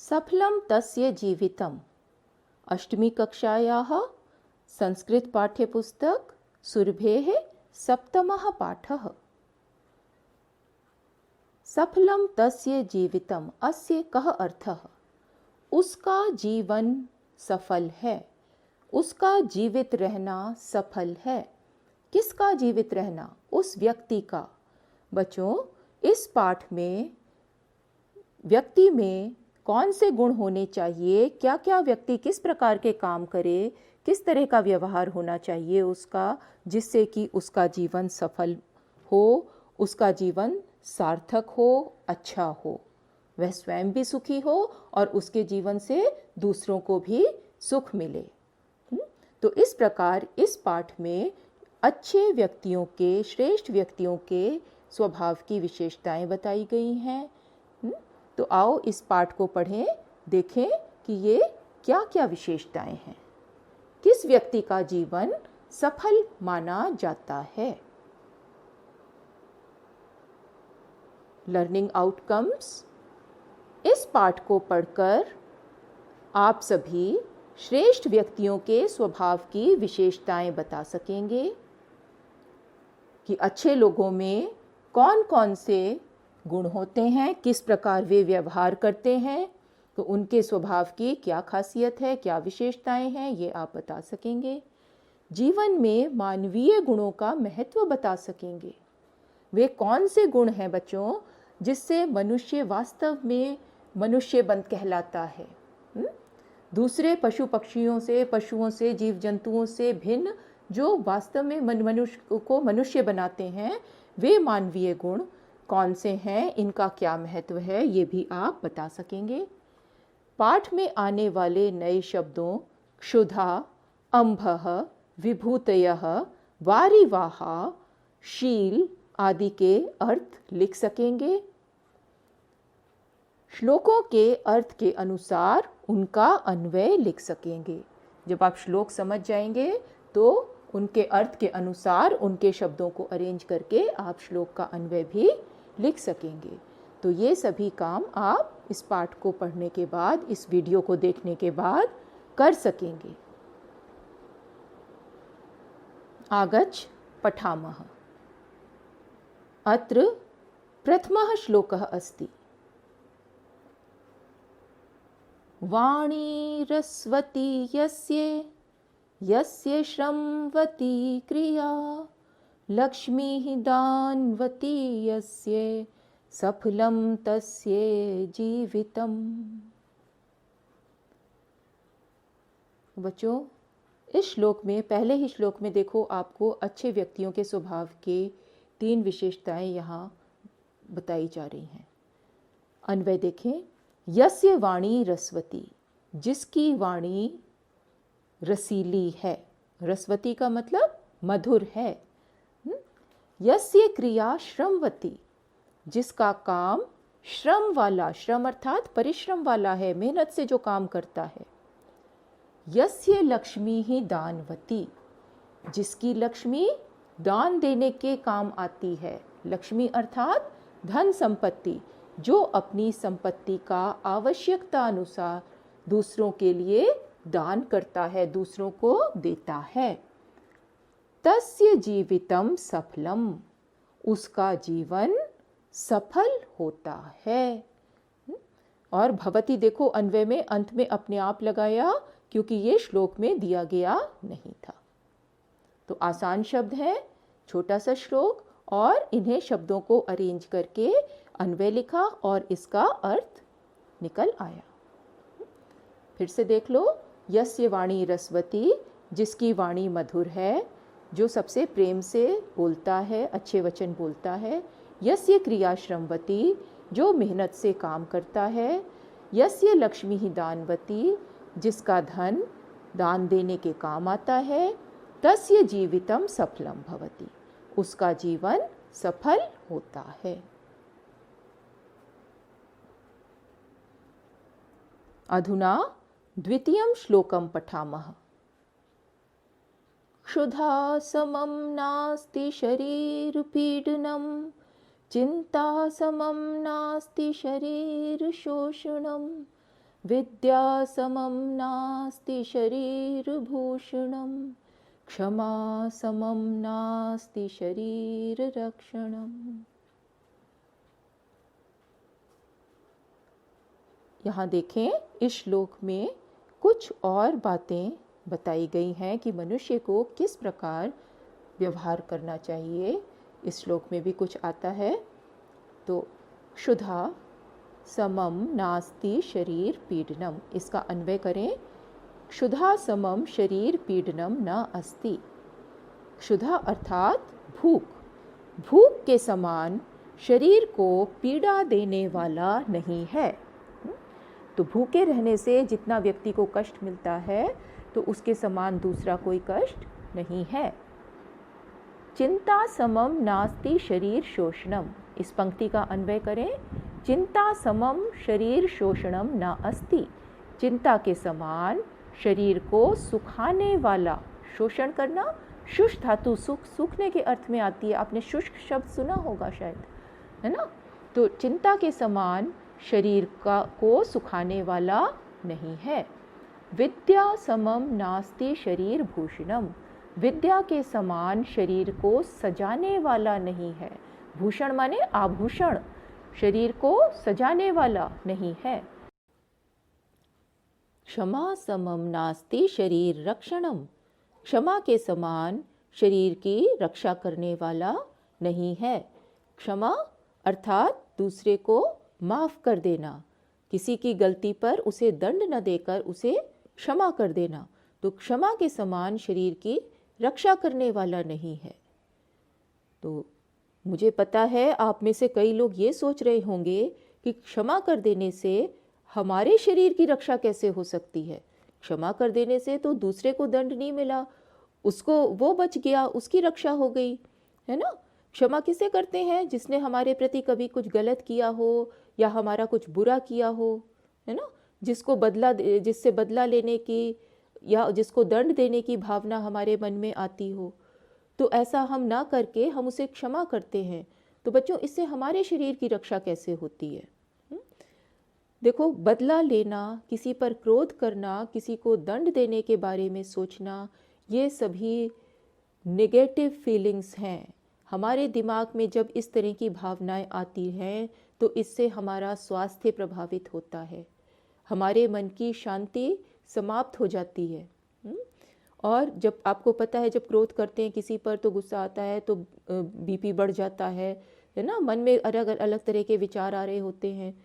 सफलं तस्य जीवितम्। अष्टमी कक्षायाः संस्कृत पाठ्यपुस्तक सुरभेः सप्तमः पाठः। सफलं तस्य जीवितम् अस्य कः अर्थः? उसका जीवन सफल है, उसका जीवित रहना सफल है। किसका जीवित रहना? उस व्यक्ति का। बच्चों, इस पाठ में व्यक्ति में कौन से गुण होने चाहिए, क्या क्या व्यक्ति किस प्रकार के काम करे, किस तरह का व्यवहार होना चाहिए उसका, जिससे कि उसका जीवन सफल हो, उसका जीवन सार्थक हो, अच्छा हो, वह स्वयं भी सुखी हो और उसके जीवन से दूसरों को भी सुख मिले। तो इस प्रकार इस पाठ में अच्छे व्यक्तियों के, श्रेष्ठ व्यक्तियों के स्वभाव की विशेषताएं बताई गई हैं। तो आओ इस पाठ को पढ़ें, देखें कि ये क्या क्या विशेषताएं हैं, किस व्यक्ति का जीवन सफल माना जाता है। Learning outcomes. इस पाठ को पढ़कर आप सभी श्रेष्ठ व्यक्तियों के स्वभाव की विशेषताएं बता सकेंगे कि अच्छे लोगों में कौन कौन से गुण होते हैं, किस प्रकार वे व्यवहार करते हैं, तो उनके स्वभाव की क्या खासियत है, क्या विशेषताएं हैं, ये आप बता सकेंगे। जीवन में मानवीय गुणों का महत्व बता सकेंगे। वे कौन से गुण हैं बच्चों जिससे मनुष्य वास्तव में मनुष्यबंध कहलाता है। दूसरे पशु पक्षियों से, पशुओं से, जीव जंतुओं से भिन्न जो वास्तव में मनुष्य को मनुष्य बनाते हैं, वे मानवीय गुण कौन से हैं, इनका क्या महत्व है, ये भी आप बता सकेंगे। पाठ में आने वाले नए शब्दों क्षुधा, अम्भः, विभूतयः, वारिवाहा, शील आदि के अर्थ लिख सकेंगे। श्लोकों के अर्थ के अनुसार उनका अन्वय लिख सकेंगे। जब आप श्लोक समझ जाएंगे तो उनके अर्थ के अनुसार उनके शब्दों को अरेंज करके आप श्लोक का अन्वय भी लिख सकेंगे। तो ये सभी काम आप इस पाठ को पढ़ने के बाद, इस वीडियो को देखने के बाद कर सकेंगे। आगच्छ पठामः। अत्र प्रथमः श्लोकः अस्ति। वाणी रस्वती यस्य श्रमवती क्रिया, लक्ष्मीः दानवती यस्य सफलं तस्य जीवितम्। बच्चों, इस श्लोक में, पहले ही श्लोक में देखो आपको अच्छे व्यक्तियों के स्वभाव के 3 विशेषताएं यहाँ बताई जा रही हैं। अन्वय देखें। यस्य वाणी रस्वती, जिसकी वाणी रसीली है। रसवती का मतलब मधुर है। यस्य क्रिया श्रमवती, जिसका काम श्रम वाला, श्रम अर्थात परिश्रम वाला है, मेहनत से जो काम करता है। यस्य लक्ष्मी ही दानवती, जिसकी लक्ष्मी दान देने के काम आती है। लक्ष्मी अर्थात धन संपत्ति, जो अपनी संपत्ति का आवश्यकता अनुसार दूसरों के लिए दान करता है, दूसरों को देता है। तस्य जीवितम सफलम, उसका जीवन सफल होता है। और भवती देखो अन्वय में अंत में अपने आप लगाया, क्योंकि ये श्लोक में दिया गया नहीं था। तो आसान शब्द है, छोटा सा श्लोक, और इन्हें शब्दों को अरेंज करके अन्वय लिखा और इसका अर्थ निकल आया। फिर से देख लो। यस्य वाणी रसवती, जिसकी वाणी मधुर है, जो सबसे प्रेम से बोलता है, अच्छे वचन बोलता है। यस्य क्रिया श्रमवती, जो मेहनत से काम करता है। यस्य लक्ष्मी ही दानवती, जिसका धन दान देने के काम आता है। तस्य जीवितम सफलम भवति, उसका जीवन सफल होता है। अधुना द्वितीयं श्लोकं पठामः। क्षुधा समं नास्ति शरीरपीडनं, चिंता समं नास्ति शरीरशोषणं, विद्या समं नास्ति शरीरभूषणं, क्षमा समं नास्ति शरीररक्षणम्। यहाँ देखें, इस श्लोक में कुछ और बातें बताई गई हैं कि मनुष्य को किस प्रकार व्यवहार करना चाहिए। इस श्लोक में भी कुछ आता है। तो क्षुधा समम नास्ति शरीर पीडनम, इसका अन्वय करें। क्षुधा समम शरीर पीडनम न अस्ति। क्षुधा अर्थात भूख, भूख के समान शरीर को पीड़ा देने वाला नहीं है। तो भूखे रहने से जितना व्यक्ति को कष्ट मिलता है, तो उसके समान दूसरा कोई कष्ट नहीं है। चिंता समम नास्ति शरीर शोषणम, इस पंक्ति का अन्वय करें। चिंता समम शरीर शोषणम न अस्ति। चिंता के समान शरीर को सुखाने वाला, शोषण करना, शुष्क धातु सूखने के अर्थ में आती है। आपने शुष्क शब्द सुना होगा शायद, है ना। तो चिंता के समान शरीर को सुखाने वाला नहीं है। विद्या समम नास्ति शरीर भूषणम, विद्या के समान शरीर को सजाने वाला नहीं है। भूषण माने आभूषण, शरीर को सजाने वाला नहीं है। क्षमा समम नास्ति शरीर रक्षणम, क्षमा के समान शरीर की रक्षा करने वाला नहीं है। क्षमा अर्थात दूसरे को माफ़ कर देना, किसी की गलती पर उसे दंड न देकर उसे क्षमा कर देना। तो क्षमा के समान शरीर की रक्षा करने वाला नहीं है। तो मुझे पता है आप में से कई लोग ये सोच रहे होंगे कि क्षमा कर देने से हमारे शरीर की रक्षा कैसे हो सकती है। क्षमा कर देने से तो दूसरे को दंड नहीं मिला, उसको वो बच गया, उसकी रक्षा हो गई, है ना। क्षमा किसे करते हैं? जिसने हमारे प्रति कभी कुछ गलत किया हो या हमारा कुछ बुरा किया हो, है ना। जिससे बदला लेने की या जिसको दंड देने की भावना हमारे मन में आती हो, तो ऐसा हम ना करके हम उसे क्षमा करते हैं। तो बच्चों, इससे हमारे शरीर की रक्षा कैसे होती है? देखो, बदला लेना, किसी पर क्रोध करना, किसी को दंड देने के बारे में सोचना, ये सभी नेगेटिव फीलिंग्स हैं। हमारे दिमाग में जब इस तरह की भावनाएं आती हैं, तो इससे हमारा स्वास्थ्य प्रभावित होता है, हमारे मन की शांति समाप्त हो जाती है। और जब आपको पता है, जब क्रोध करते हैं किसी पर तो गुस्सा आता है, तो बीपी बढ़ जाता है ना। मन में अलग अलग तरह के विचार आ रहे होते हैं।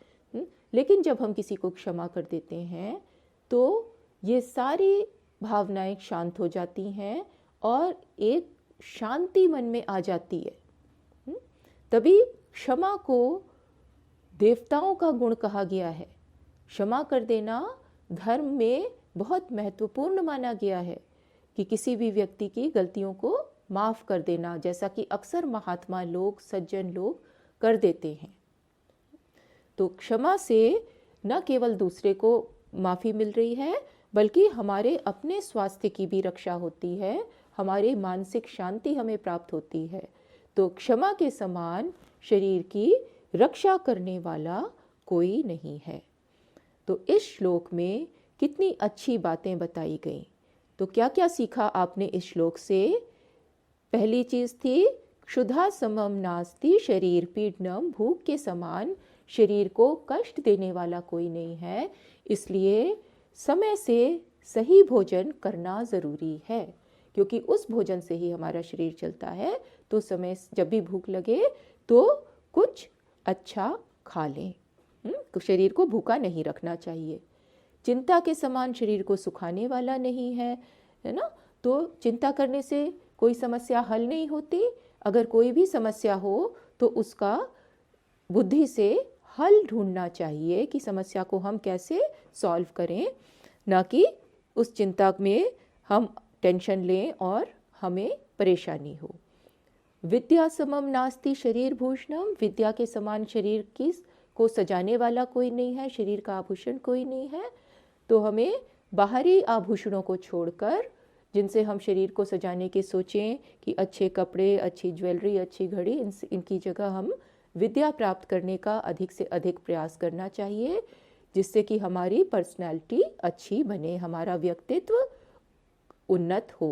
लेकिन जब हम किसी को क्षमा कर देते हैं, तो ये सारी भावनाएं शांत हो जाती हैं और एक शांति मन में आ जाती है। तभी क्षमा को देवताओं का गुण कहा गया है। क्षमा कर देना धर्म में बहुत महत्वपूर्ण माना गया है कि किसी भी व्यक्ति की गलतियों को माफ़ कर देना, जैसा कि अक्सर महात्मा लोग, सज्जन लोग कर देते हैं। तो क्षमा से न केवल दूसरे को माफ़ी मिल रही है, बल्कि हमारे अपने स्वास्थ्य की भी रक्षा होती है, हमारे मानसिक शांति हमें प्राप्त होती है। तो क्षमा के समान शरीर की रक्षा करने वाला कोई नहीं है। तो इस श्लोक में कितनी अच्छी बातें बताई गई। तो क्या क्या सीखा आपने इस श्लोक से? पहली चीज़ थी, क्षुधा समम नास्ति शरीर पीडनम, भूख के समान शरीर को कष्ट देने वाला कोई नहीं है, इसलिए समय से सही भोजन करना ज़रूरी है, क्योंकि उस भोजन से ही हमारा शरीर चलता है। तो समय जब भी भूख लगे तो कुछ अच्छा खा लें। तो शरीर को भूखा नहीं रखना चाहिए। चिंता के समान शरीर को सुखाने वाला नहीं है, है ना। तो चिंता करने से कोई समस्या हल नहीं होती। अगर कोई भी समस्या हो तो उसका बुद्धि से हल ढूंढना चाहिए कि समस्या को हम कैसे सॉल्व करें, ना कि उस चिंता में हम टेंशन लें और हमें परेशानी हो। विद्या समम नास्ति शरीर भूषणम, विद्या के समान शरीर को सजाने वाला कोई नहीं है, शरीर का आभूषण कोई नहीं है। तो हमें बाहरी आभूषणों को छोड़कर, जिनसे हम शरीर को सजाने की सोचें कि अच्छे कपड़े, अच्छी ज्वेलरी, अच्छी घड़ी, इनकी जगह हम विद्या प्राप्त करने का अधिक से अधिक प्रयास करना चाहिए, जिससे कि हमारी पर्सनैलिटी अच्छी बने, हमारा व्यक्तित्व उन्नत हो।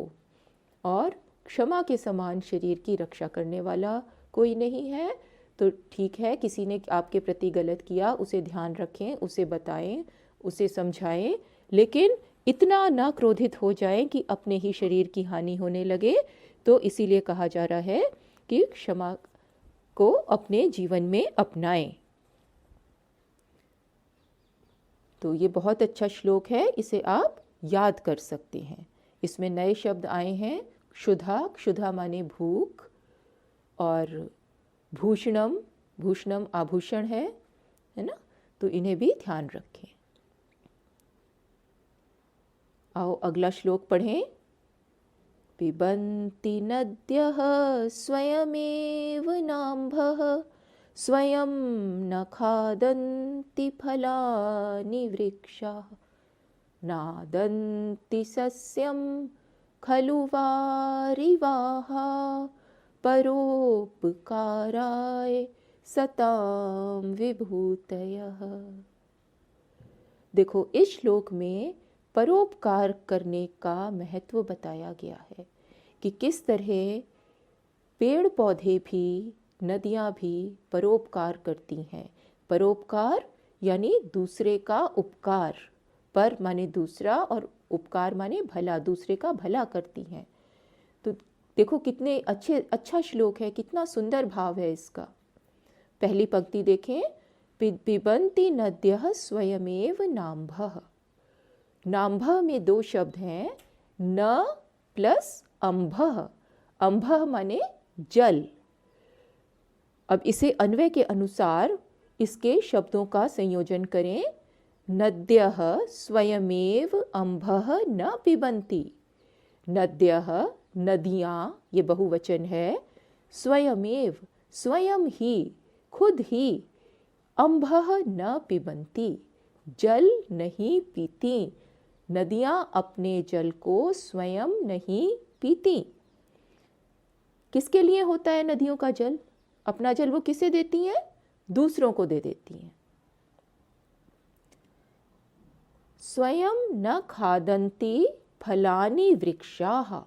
और क्षमा के समान शरीर की रक्षा करने वाला कोई नहीं है। तो ठीक है, किसी ने आपके प्रति गलत किया, उसे ध्यान रखें, उसे बताएं, उसे समझाएं, लेकिन इतना ना क्रोधित हो जाएं कि अपने ही शरीर की हानि होने लगे। तो इसीलिए कहा जा रहा है कि क्षमा को अपने जीवन में अपनाएं। तो ये बहुत अच्छा श्लोक है, इसे आप याद कर सकते हैं। इसमें नए शब्द आए हैं, क्षुधा, क्षुधा माने भूख, और भूषणम, भूषणम आभूषण है ना, तो इन्हें भी ध्यान रखें। आओ अगला श्लोक पढ़ें। पिबन्ति नद्यः स्वयमेव नाम्भः स्वयं न खादन्ति फलानि वृक्षाः नादन्ति सस्यं खलु वारिवाः परोपकाराय सतां विभूतयः। देखो, इस श्लोक में परोपकार करने का महत्व बताया गया है कि किस तरह पेड़ पौधे भी, नदियाँ भी परोपकार करती हैं। परोपकार यानी दूसरे का उपकार, पर माने दूसरा और उपकार माने भला, दूसरे का भला करती हैं। तो देखो कितने अच्छा श्लोक है, कितना सुंदर भाव है इसका। पहली पंक्ति देखें, पिबन्ति नद्यः स्वयमेव नाम्भः। नाम्भः में दो शब्द हैं, न प्लस अम्भः। अम्भः माने जल। अब इसे अन्वय के अनुसार इसके शब्दों का संयोजन करें। नद्यः स्वयमेव अम्भः न पिबन्ति। नद्यः नदियाँ, ये बहुवचन है। स्वयमेव स्वयं ही, खुद ही। अम्भः न पिबन्ति, जल नहीं पीती। नदियाँ अपने जल को स्वयं नहीं पीती। किसके लिए होता है नदियों का जल? अपना जल वो किसे देती हैं? दूसरों को दे देती हैं। स्वयं न खादन्ति फलानि वृक्षाः।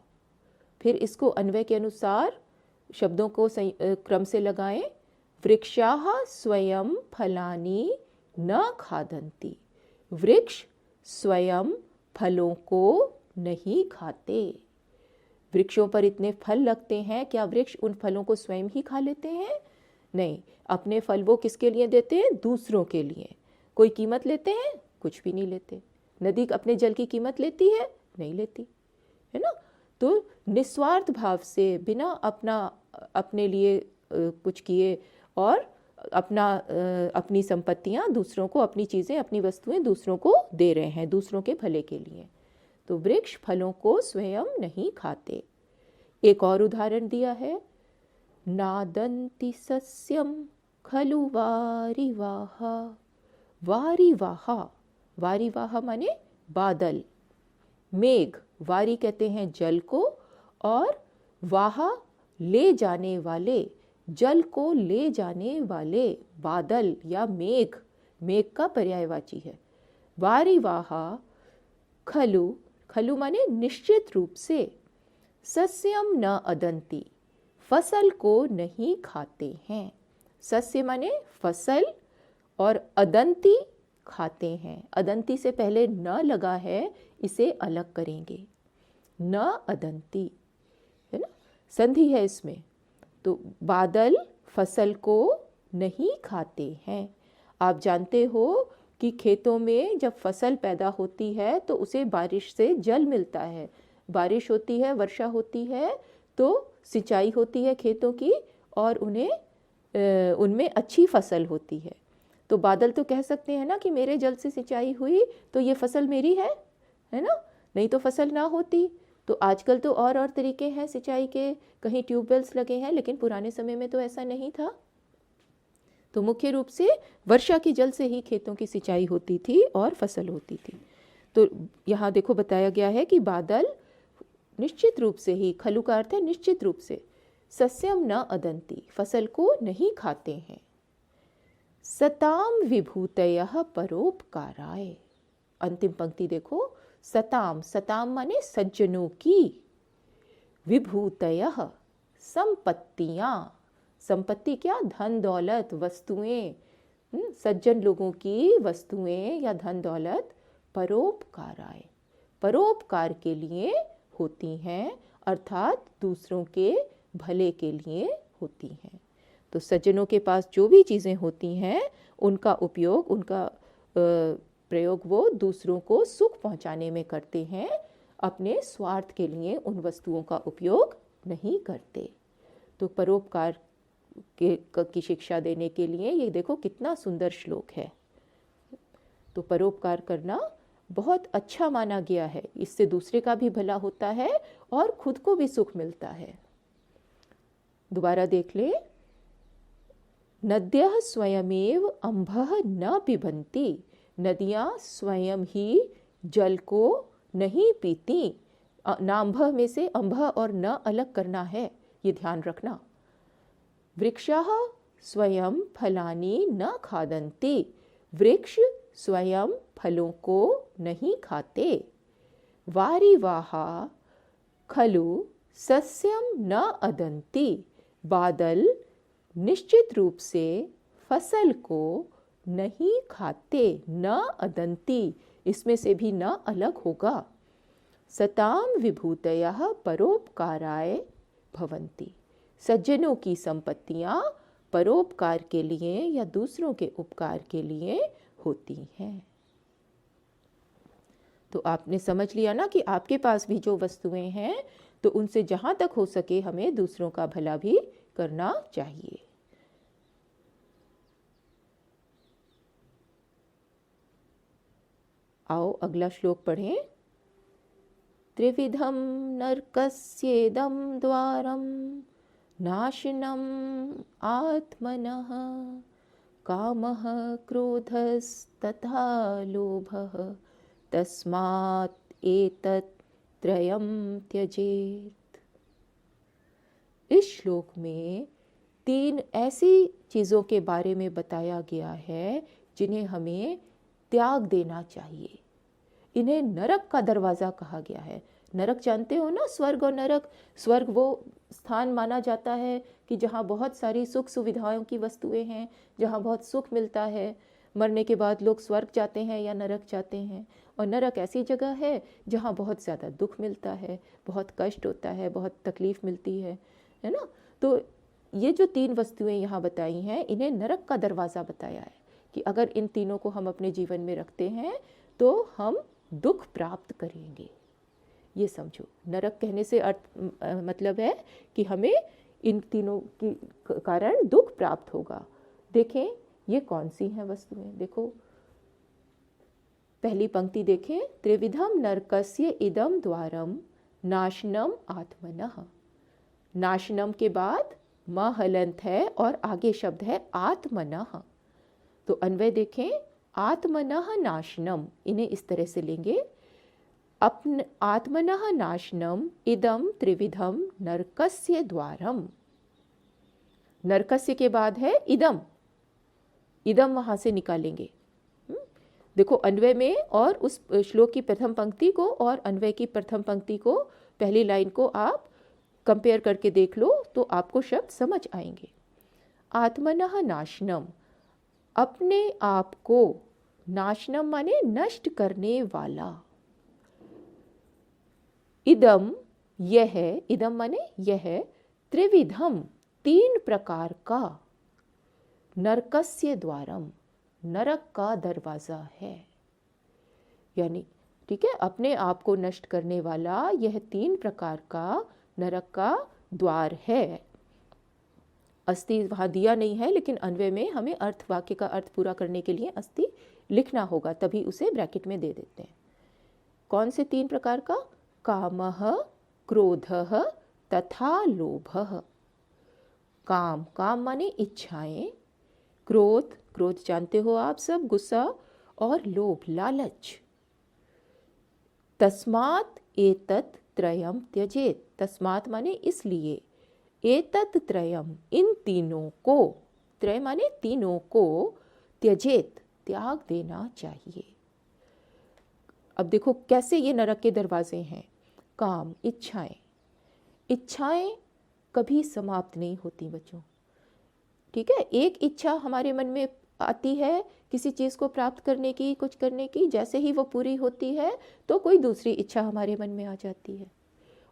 फिर इसको अन्वय के अनुसार शब्दों को क्रम से लगाएं। वृक्षाः स्वयं फलानि न खादन्ति। वृक्ष स्वयं फलों को नहीं खाते। वृक्षों पर इतने फल लगते हैं, क्या वृक्ष उन फलों को स्वयं ही खा लेते हैं? नहीं, अपने फल वो किसके लिए देते हैं? दूसरों के लिए। कोई कीमत लेते हैं? कुछ भी नहीं लेते। नदी अपने जल की कीमत लेती है? नहीं लेती, है ना। तो निस्वार्थ भाव से, बिना अपने लिए कुछ किए और अपनी संपत्तियां दूसरों को, अपनी चीज़ें, अपनी वस्तुएं दूसरों को दे रहे हैं, दूसरों के भले के लिए। तो वृक्ष फलों को स्वयं नहीं खाते। एक और उदाहरण दिया है, नादन्ति सस्यम खलु वारिवाः। वारिवाः, वारिवाः माने बादल, मेघ। वारी कहते हैं जल को, और वाह ले जाने वाले, जल को ले जाने वाले बादल या मेघ, मेघ का पर्यायवाची है। वारिवाः खलु, खलु माने निश्चित रूप से। सस्यम न अदन्ति, फसल को नहीं खाते हैं। सस्य माने फसल, और अदन्ति खाते हैं। अदन्ति से पहले न लगा है, इसे अलग करेंगे। न अदन्ति, है ना, संधि है इसमें। तो बादल फसल को नहीं खाते हैं। आप जानते हो कि खेतों में जब फसल पैदा होती है तो उसे बारिश से जल मिलता है। बारिश होती है, वर्षा होती है, तो सिंचाई होती है खेतों की, और उनमें अच्छी फसल होती है। तो बादल तो कह सकते हैं ना कि मेरे जल से सिंचाई हुई तो ये फसल मेरी है ना, नहीं तो फसल ना होती। तो आजकल तो और तरीके हैं सिंचाई के, कहीं ट्यूबवेल्स लगे हैं, लेकिन पुराने समय में तो ऐसा नहीं था। तो मुख्य रूप से वर्षा के जल से ही खेतों की सिंचाई होती थी और फसल होती थी। तो यहाँ देखो बताया गया है कि बादल निश्चित रूप से ही, खलु का अर्थ है निश्चित रूप से, सस्यम न अदन्ति, फसल को नहीं खाते हैं। सताम विभूतयः परोपकाराय। अंतिम पंक्ति देखो, सताम, सताम माने सज्जनों की, विभूतयः संपत्तियां, संपत्ति क्या, धन दौलत वस्तुएं, सज्जन लोगों की वस्तुएं या धन दौलत परोपकाराय, परोपकार के लिए होती हैं, अर्थात दूसरों के भले के लिए होती हैं। तो सज्जनों के पास जो भी चीज़ें होती हैं उनका उपयोग, उनका प्रयोग वो दूसरों को सुख पहुंचाने में करते हैं, अपने स्वार्थ के लिए उन वस्तुओं का उपयोग नहीं करते। तो परोपकार की शिक्षा देने के लिए ये देखो कितना सुंदर श्लोक है। तो परोपकार करना बहुत अच्छा माना गया है, इससे दूसरे का भी भला होता है और खुद को भी सुख मिलता है। दोबारा देख ले, नद्यः स्वयमेव अम्भः न पिबन्ति, नदियाँ स्वयं ही जल को नहीं पीती। नाम्भः में से अम्भः और न अलग करना है, ये ध्यान रखना। वृक्षाः स्वयं फलानि न खादन्ति, वृक्ष स्वयं फलों को नहीं खाते। वारिवाहा खलु सस्यम न अदन्ति, बादल निश्चित रूप से फसल को नहीं खाते। न अदन्ति, इसमें से भी न अलग होगा। सताम विभूतयः परोपकाराय भवन्ति, सज्जनों की संपत्तियां परोपकार के लिए या दूसरों के उपकार के लिए होती हैं। तो आपने समझ लिया ना कि आपके पास भी जो वस्तुएं हैं तो उनसे जहां तक हो सके हमें दूसरों का भला भी करना चाहिए। आओ अगला श्लोक पढ़ें। त्रिविधम नरकस्येदं द्वारम नाशनम आत्मनः, कामः क्रोधस्तथा लोभः, तस्मात् एतत् त्रयं त्यजेत्। इस श्लोक में 3 ऐसी चीज़ों के बारे में बताया गया है जिन्हें हमें त्याग देना चाहिए। इन्हें नरक का दरवाज़ा कहा गया है। नरक जानते हो ना, स्वर्ग और नरक। स्वर्ग वो स्थान माना जाता है कि जहाँ बहुत सारी सुख सुविधाओं की वस्तुएं हैं, जहाँ बहुत सुख मिलता है। मरने के बाद लोग स्वर्ग जाते हैं या नरक जाते हैं। और नरक ऐसी जगह है जहाँ बहुत ज़्यादा दुख मिलता है, बहुत कष्ट होता है, बहुत तकलीफ़ मिलती है ना। तो ये जो 3 वस्तुएं यहाँ बताई हैं, इन्हें नरक का दरवाज़ा बताया है कि अगर इन तीनों को हम अपने जीवन में रखते हैं तो हम दुख प्राप्त करेंगे। ये समझो, नरक कहने से मतलब है कि हमें इन तीनों के कारण दुख प्राप्त होगा। देखें ये कौन सी हैं वस्तुएं। देखो पहली पंक्ति देखें, त्रिविधम नरकस्य इदम द्वारम नाशनम आत्मनः। नाशनम के बाद म हलंत है और आगे शब्द है आत्मनः। तो अन्वय देखें, आत्मनः नाशनम, इन्हें इस तरह से लेंगे, अपने आत्मनः नाशनम इदम त्रिविधम नरकस्य द्वारम। नरकस्य के बाद है इदम, इदम वहां से निकालेंगे। देखो अन्वय में और उस श्लोक की प्रथम पंक्ति को और अन्वय की प्रथम पंक्ति को, पहली लाइन को आप कंपेयर करके देख लो तो आपको शब्द समझ आएंगे। आत्मनः नाशनम, अपने आप को, नाशनम माने नष्ट करने वाला। इदम यह, इदम माने यह, त्रिविधम 3 प्रकार का, नरकस्य द्वारम, नरक का दरवाजा है। यानी ठीक है, अपने आप को नष्ट करने वाला यह 3 प्रकार का नरक का द्वार है। अस्ति वहाँ दिया नहीं है, लेकिन अन्वय में हमें अर्थ, वाक्य का अर्थ पूरा करने के लिए अस्ति लिखना होगा, तभी उसे ब्रैकेट में दे देते हैं। कौन से 3 प्रकार का? कामः, क्रोधः तथा लोभः। काम, काम माने इच्छाएं, क्रोध, क्रोध जानते हो आप सब, गुस्सा, और लोभ, लालच। तस्मात् एतत् त्रयं त्यजेत्, तस्मात् माने इसलिए, एतत् त्रयम, इन तीनों को, त्रय माने तीनों को, त्यजेत, त्याग देना चाहिए। अब देखो कैसे ये नरक के दरवाजे हैं। काम, इच्छाएं, इच्छाएं कभी समाप्त नहीं होती बच्चों, ठीक है। एक इच्छा हमारे मन में आती है किसी चीज़ को प्राप्त करने की, कुछ करने की, जैसे ही वो पूरी होती है तो कोई दूसरी इच्छा हमारे मन में आ जाती है।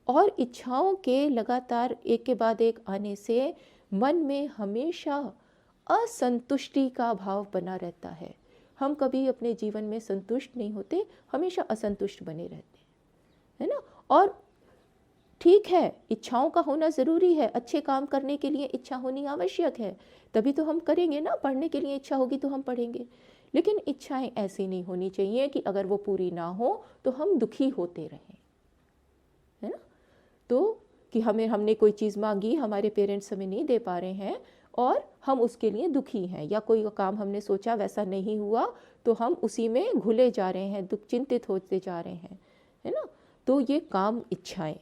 और इच्छाओं के लगातार एक के बाद एक आने से मन में हमेशा असंतुष्टि का भाव बना रहता है। हम कभी अपने जीवन में संतुष्ट नहीं होते, हमेशा असंतुष्ट बने रहते हैं, है ना। और ठीक है, इच्छाओं का होना ज़रूरी है, अच्छे काम करने के लिए इच्छा होनी आवश्यक है, तभी तो हम करेंगे ना। पढ़ने के लिए इच्छा होगी तो हम पढ़ेंगे, लेकिन इच्छाएं ऐसी नहीं होनी चाहिए कि अगर वो पूरी ना हो तो हम दुखी होते रहें, है ना। तो कि हमने कोई चीज़ मांगी, हमारे पेरेंट्स हमें नहीं दे पा रहे हैं और हम उसके लिए दुखी हैं, या कोई काम हमने सोचा वैसा नहीं हुआ तो हम उसी में घुले जा रहे हैं, दुख चिंतित होते जा रहे हैं, है ना। तो ये काम इच्छाएं,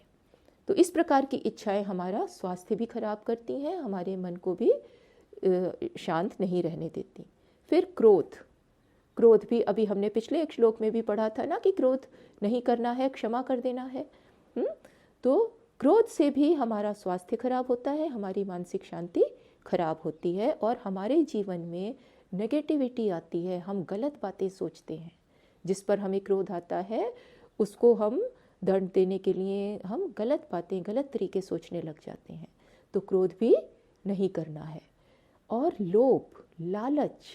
तो इस प्रकार की इच्छाएं हमारा स्वास्थ्य भी खराब करती हैं, हमारे मन को भी शांत नहीं रहने देती। फिर क्रोध, क्रोध भी अभी हमने पिछले एक श्लोक में भी पढ़ा था ना कि क्रोध नहीं करना है, क्षमा कर देना है। तो क्रोध से भी हमारा स्वास्थ्य खराब होता है, हमारी मानसिक शांति खराब होती है और हमारे जीवन में नेगेटिविटी आती है। हम गलत बातें सोचते हैं, जिस पर हमें क्रोध आता है उसको हम दंड देने के लिए हम गलत बातें, गलत तरीके सोचने लग जाते हैं। तो क्रोध भी नहीं करना है। और लोभ, लालच,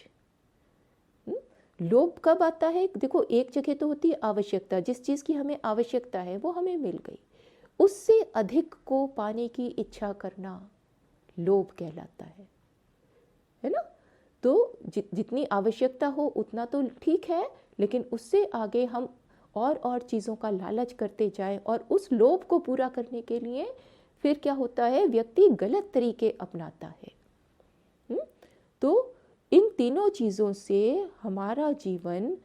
लोभ कब आता है? देखो एक जगह तो होती है आवश्यकता, जिस चीज़ की हमें आवश्यकता है वो हमें मिल गई, उससे अधिक को पाने की इच्छा करना लोभ कहलाता है ना। तो जितनी आवश्यकता हो उतना तो ठीक है, लेकिन उससे आगे हम और चीज़ों का लालच करते जाएं और उस लोभ को पूरा करने के लिए फिर क्या होता है, व्यक्ति गलत तरीके अपनाता है। तो इन तीनों चीज़ों से हमारा जीवन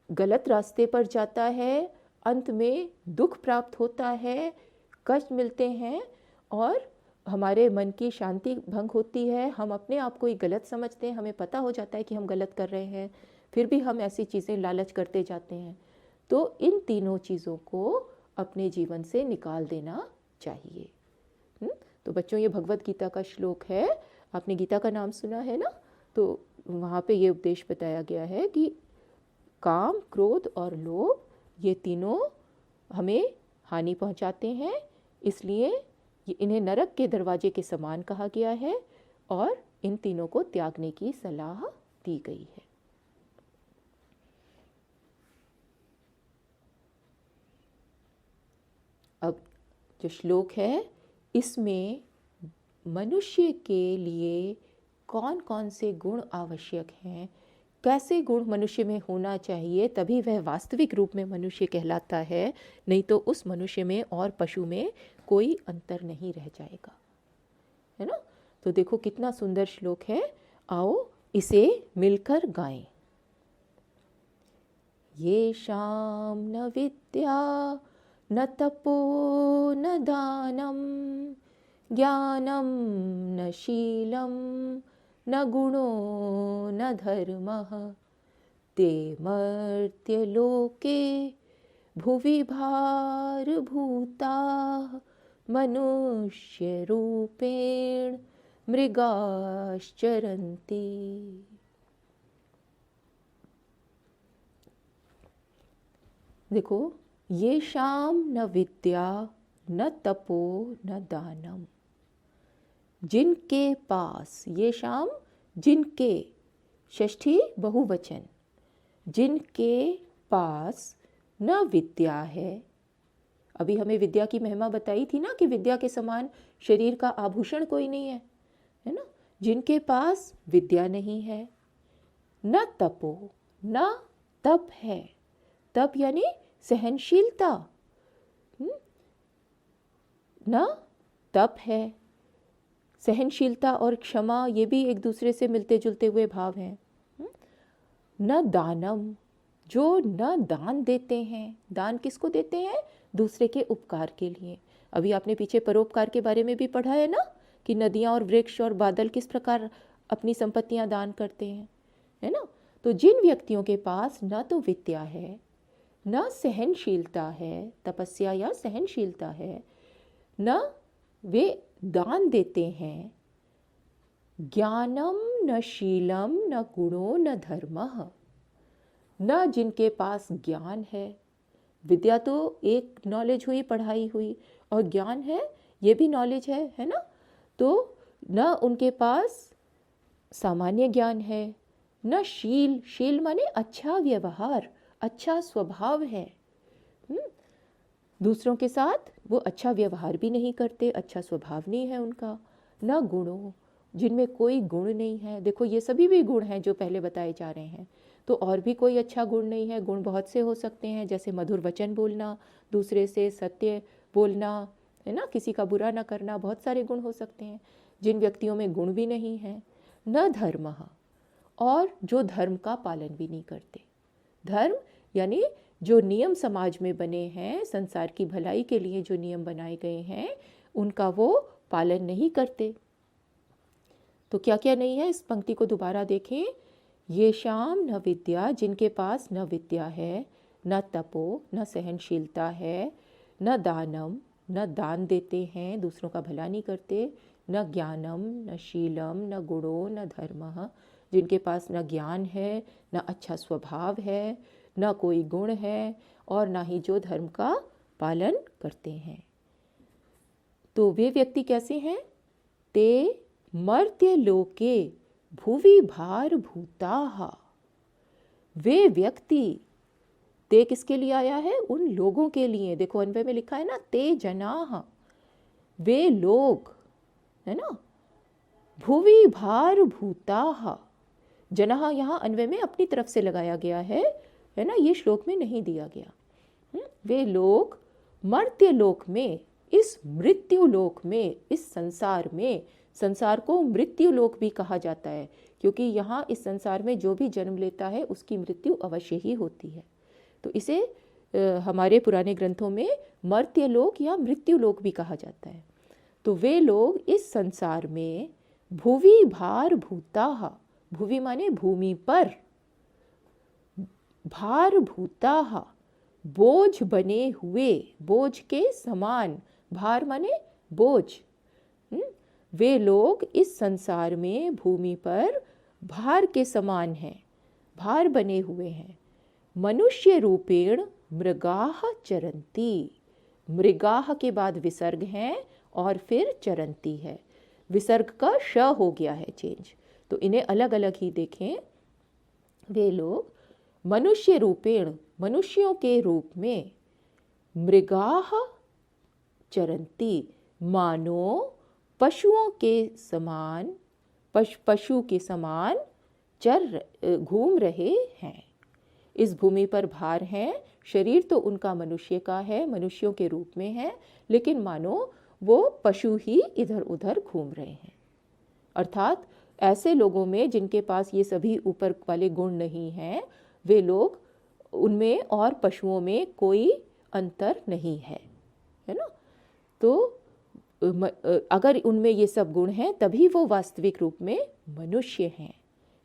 गलत रास्ते पर जाता है, अंत में दुख प्राप्त होता है, कष्ट मिलते हैं और हमारे मन की शांति भंग होती है। हम अपने आप को ही गलत समझते हैं, हमें पता हो जाता है कि हम गलत कर रहे हैं, फिर भी हम ऐसी चीज़ें लालच करते जाते हैं। तो इन तीनों चीज़ों को अपने जीवन से निकाल देना चाहिए। तो बच्चों ये भगवत गीता का श्लोक है, आपने गीता का नाम सुना है ना, तो वहाँ पे ये उपदेश बताया गया है कि काम, क्रोध और लोभ ये तीनों हमें हानि पहुँचाते हैं, इसलिए इन्हें नरक के दरवाजे के समान कहा गया है और इन तीनों को त्यागने की सलाह दी गई है। अब जो श्लोक है इसमें मनुष्य के लिए कौन कौन से गुण आवश्यक हैं, कैसे गुण मनुष्य में होना चाहिए तभी वह वास्तविक रूप में मनुष्य कहलाता है, नहीं तो उस मनुष्य में और पशु में कोई अंतर नहीं रह जाएगा, है ना। तो देखो कितना सुंदर श्लोक है, आओ इसे मिलकर गाएं। ये शाम न विद्या न तपो न दानम ज्ञानम न शीलम न गुणो न धर्मः ते मर्त्यलोके भुवि भारभूताः मनुष्य रूपेण मृगाश्चरन्ति। देखो, ये शाम न विद्या न तपो न दानम, जिनके पास, ये शाम जिनके, षष्ठी बहुवचन, जिनके पास न विद्या है। अभी हमें विद्या की महिमा बताई थी ना कि विद्या के समान शरीर का आभूषण कोई नहीं है, है ना। जिनके पास विद्या नहीं है, न तपो, न तप है, तप यानी सहनशीलता, न तप है। सहनशीलता और क्षमा ये भी एक दूसरे से मिलते जुलते हुए भाव हैं। न दानम, जो न दान देते हैं, दान किसको देते हैं? दूसरे के उपकार के लिए। अभी आपने पीछे परोपकार के बारे में भी पढ़ा है ना कि नदियाँ और वृक्ष और बादल किस प्रकार अपनी संपत्तियाँ दान करते हैं। है ना। तो जिन व्यक्तियों के पास न तो विद्या है, न सहनशीलता है, तपस्या या सहनशीलता है, न वे दान देते हैं, ज्ञानम न शीलम न गुणो न धर्मः, न जिनके पास ज्ञान है, विद्या तो एक नॉलेज हुई, पढ़ाई हुई, और ज्ञान है ये भी नॉलेज है ना। तो न उनके पास सामान्य ज्ञान है, न शील, शील माने अच्छा व्यवहार, अच्छा स्वभाव है। दूसरों के साथ वो अच्छा व्यवहार भी नहीं करते, अच्छा स्वभाव नहीं है उनका। न गुणों, जिनमें कोई गुण नहीं है। देखो ये सभी भी गुण हैं जो पहले बताए जा रहे हैं। तो और भी कोई अच्छा गुण नहीं है। गुण बहुत से हो सकते हैं, जैसे मधुर वचन बोलना, दूसरे से सत्य बोलना, है ना, किसी का बुरा ना करना, बहुत सारे गुण हो सकते हैं। जिन व्यक्तियों में गुण भी नहीं है, न धर्म, और जो धर्म का पालन भी नहीं करते। धर्म यानी जो नियम समाज में बने हैं, संसार की भलाई के लिए जो नियम बनाए गए हैं, उनका वो पालन नहीं करते। तो क्या क्या नहीं है, इस पंक्ति को दोबारा देखें। ये शाम न विद्या, जिनके पास न विद्या है, न तपो, न सहनशीलता है, न दानम, न दान देते हैं, दूसरों का भला नहीं करते, न ज्ञानम, न शीलम, न गुणो, न धर्मः, जिनके पास न ज्ञान है, न अच्छा स्वभाव है, न कोई गुण है, और ना ही जो धर्म का पालन करते हैं। तो वे व्यक्ति कैसे हैं? ते मर्त्य लोके भुवि भार भूताः, वे व्यक्ति, ते किसके लिए आया है? उन लोगों के लिए। देखो अन्वय में लिखा है ना, ते जनाः, वे लोग, है ना। भुवि भार भूताः, जनाः यहाँ अन्वय में अपनी तरफ से लगाया गया है ना, ये श्लोक में नहीं दिया गया। वे लोग मर्त्य लोक में, इस मृत्यु लोक में, इस संसार में, संसार को मृत्यु लोक भी कहा जाता है, क्योंकि यहाँ इस संसार में जो भी जन्म लेता है उसकी मृत्यु अवश्य ही होती है। तो इसे हमारे पुराने ग्रंथों में मर्त्य लोक या मृत्यु लोक भी कहा जाता है। तो वे लोग इस संसार में भुवि भार भूताः, भुवि माने भूमि पर, भार भूताः, बोझ बने हुए, बोझ के समान, भार माने बोझ। वे लोग इस संसार में भूमि पर भार के समान हैं, भार बने हुए हैं। मनुष्य रूपेण मृगाः चरन्ति, मृगाः के बाद विसर्ग हैं और फिर चरन्ति है, विसर्ग का श हो गया है चेंज, तो इन्हें अलग अलग ही देखें। वे लोग मनुष्य रूपेण, मनुष्यों के रूप में, मृगाः चरन्ति, मानो पशुओं के समान, पशु के समान घूम रहे हैं। इस भूमि पर भार हैं, शरीर तो उनका मनुष्य का है, मनुष्यों के रूप में है, लेकिन मानो वो पशु ही इधर उधर घूम रहे हैं। अर्थात ऐसे लोगों में जिनके पास ये सभी ऊपर वाले गुण नहीं हैं, वे लोग, उनमें और पशुओं में कोई अंतर नहीं है ना। तो अगर उनमें ये सब गुण हैं तभी वो वास्तविक रूप में मनुष्य हैं,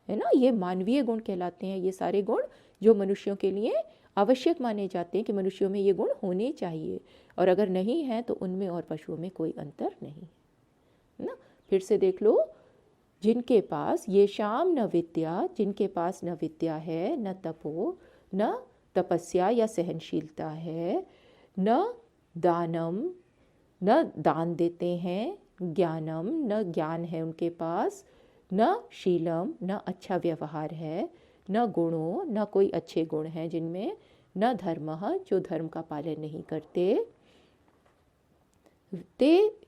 है ना। ये मानवीय गुण कहलाते हैं, ये सारे गुण जो मनुष्यों के लिए आवश्यक माने जाते हैं कि मनुष्यों में ये गुण होने चाहिए, और अगर नहीं है तो उनमें और पशुओं में कोई अंतर नहीं है ना। फिर से देख लो, जिनके पास ये शाम न विद्या, जिनके पास न विद्या है, न तपो, न तपस्या या सहनशीलता है, न दानम, न दान देते हैं, ज्ञानम, न ज्ञान है उनके पास, न शीलम, न अच्छा व्यवहार है, न गुणों, न कोई अच्छे गुण हैं जिनमें, न धर्मः, जो धर्म का पालन नहीं करते, ते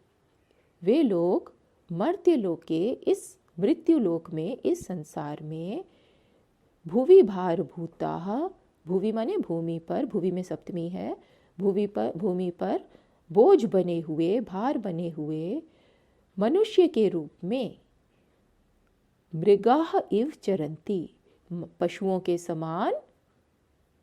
वे लोग मर्त्य लोके, इस मृत्यु लोक में, इस संसार में, भुवि भार भूताः, भुवि माने भूमि पर, भुवि में सप्तमी है, भूमि पर बोझ बने हुए, भार बने हुए, मनुष्य के रूप में, मृगाः इव चरन्ति, पशुओं के समान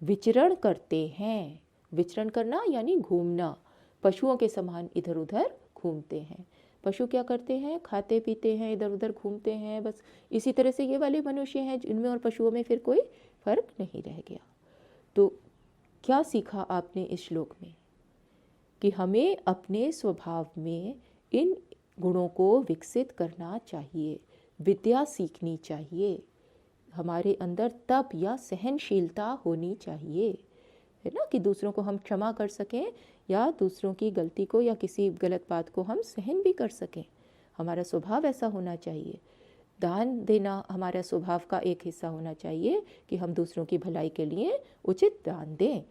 विचरण करते हैं। विचरण करना यानी घूमना, पशुओं के समान इधर उधर घूमते हैं। पशु क्या करते हैं, खाते पीते हैं, इधर उधर घूमते हैं, बस इसी तरह से ये वाले मनुष्य हैं, इनमें और पशुओं में फिर कोई फर्क नहीं रह गया। तो क्या सीखा आपने इस श्लोक में कि हमें अपने स्वभाव में इन गुणों को विकसित करना चाहिए, विद्या सीखनी चाहिए, हमारे अंदर तप या सहनशीलता होनी चाहिए, है ना, कि दूसरों को हम क्षमा कर सकें या दूसरों की गलती को या किसी गलत बात को हम सहन भी कर सकें। हमारा स्वभाव ऐसा होना चाहिए। दान देना हमारा स्वभाव का एक हिस्सा होना चाहिए कि हम दूसरों की भलाई के लिए उचित दान दें।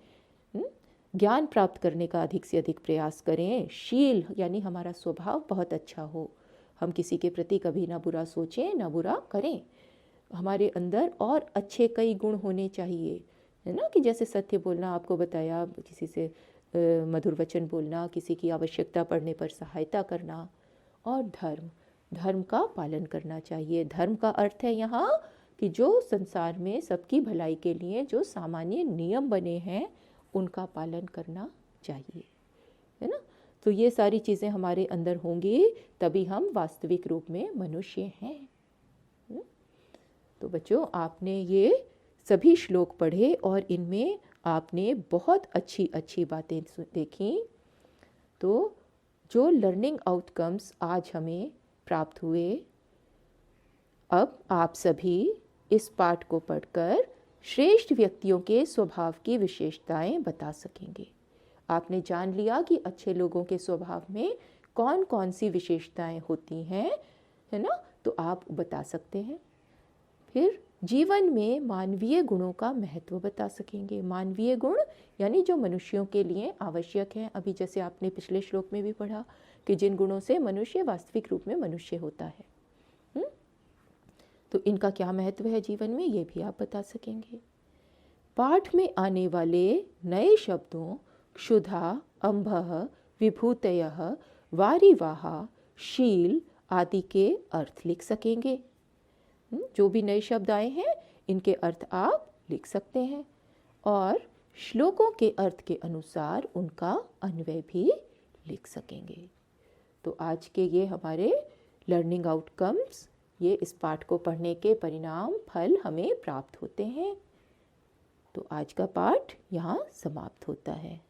ज्ञान प्राप्त करने का अधिक से अधिक प्रयास करें। शील यानी हमारा स्वभाव बहुत अच्छा हो, हम किसी के प्रति कभी ना बुरा सोचें ना बुरा करें। हमारे अंदर और अच्छे कई गुण होने चाहिए, है ना, कि जैसे सत्य बोलना, आपको बताया, किसी से मधुर वचन बोलना, किसी की आवश्यकता पड़ने पर सहायता करना, और धर्म का पालन करना चाहिए। धर्म का अर्थ है यहाँ कि जो संसार में सबकी भलाई के लिए जो सामान्य नियम बने हैं उनका पालन करना चाहिए, है ना। तो ये सारी चीज़ें हमारे अंदर होंगी तभी हम वास्तविक रूप में मनुष्य हैं। तो बच्चों, आपने ये सभी श्लोक पढ़े और इनमें आपने बहुत अच्छी अच्छी बातें देखी। तो जो लर्निंग आउटकम्स आज हमें प्राप्त हुए, अब आप सभी इस पाठ को पढ़कर श्रेष्ठ व्यक्तियों के स्वभाव की विशेषताएं बता सकेंगे। आपने जान लिया कि अच्छे लोगों के स्वभाव में कौन कौन सी विशेषताएं होती हैं, है ना, तो आप बता सकते हैं। फिर जीवन में मानवीय गुणों का महत्व बता सकेंगे। मानवीय गुण यानी जो मनुष्यों के लिए आवश्यक हैं। अभी जैसे आपने पिछले श्लोक में भी पढ़ा कि जिन गुणों से मनुष्य वास्तविक रूप में मनुष्य होता है, तो इनका क्या महत्व है जीवन में, ये भी आप बता सकेंगे। पाठ में आने वाले नए शब्दों क्षुधा, अम्भः, विभूतयः, वारिवाहा, शील आदि के अर्थ लिख सकेंगे। जो भी नए शब्द आए हैं इनके अर्थ आप लिख सकते हैं और श्लोकों के अर्थ के अनुसार उनका अन्वय भी लिख सकेंगे। तो आज के ये हमारे लर्निंग आउटकम्स, ये इस पाठ को पढ़ने के परिणाम फल हमें प्राप्त होते हैं। तो आज का पाठ यहाँ समाप्त होता है।